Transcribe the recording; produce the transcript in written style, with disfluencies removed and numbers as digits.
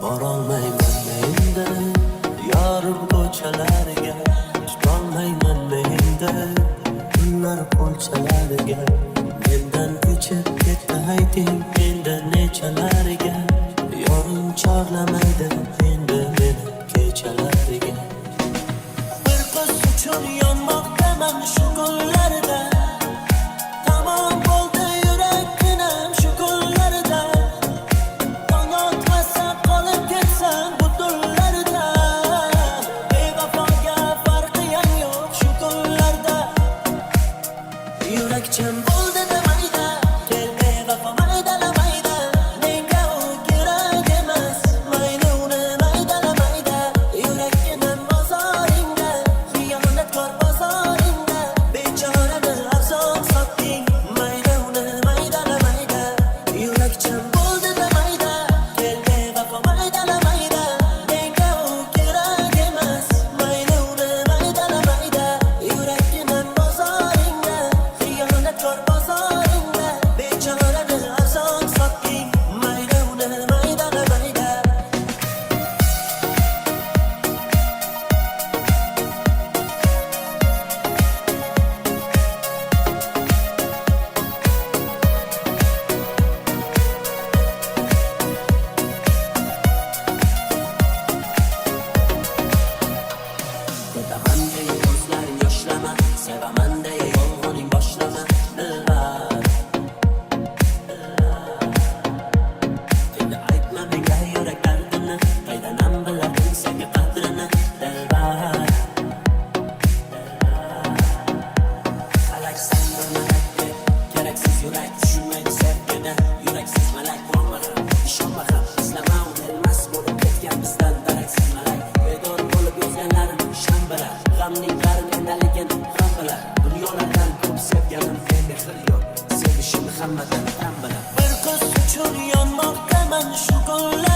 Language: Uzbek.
Borolmayman endi yorim ko'chalarga, tutolmayman endi kunlar qo'lchalariga. Mendan kechib ketdi ayting endi nechalariga, yorim chorlamaydi endi meni kechalariga. Bir qiz uchun yonmoqdaman shu kunlarda, tamom bo'ldi yurakginam shu kunlarda. Yurakcham bo'ldi demayda, kel bevafo maydalamayda. Menga u kerak emas, mayli uni maydalamayda. Yurakginam bozoringda, xiyonatkor bozoringda. Bechorani arzon sotding, mayli uni maydalamayda. Yurakcham bo'ldi demayda, kel bevafo maydalamayda. Menga u kerak emas, mayli uni maydalamayda. Yurakginam bozoringda, xiyonatkor bozoringda. Bechorani arzon sotding, mayli uni maydalamayda. Sevaman deya ko'zlaring yoshlama, sevaman deya yolg'oning boshlama. Dilbar, endi aytma menga yurak dardini, qaydanam biladim senga qadrini. Dilbar, qalaksan malakka, keraksiz yurak tushunmaydi sevgini. Yuraksiz malak bo'lmagan, ishonma ham izlama, unilmas bo'lib ketgan bizdan daraksiz malak. Bedor bo'lib yozganlarim sham bilan, g'amning qarin endaligin ham bilan. Dunyolardan ko'p sevganim endi xil yo'q, sevishim hammadan ham bilan. Bir qiz uchun yonmoqdaman shu kunlar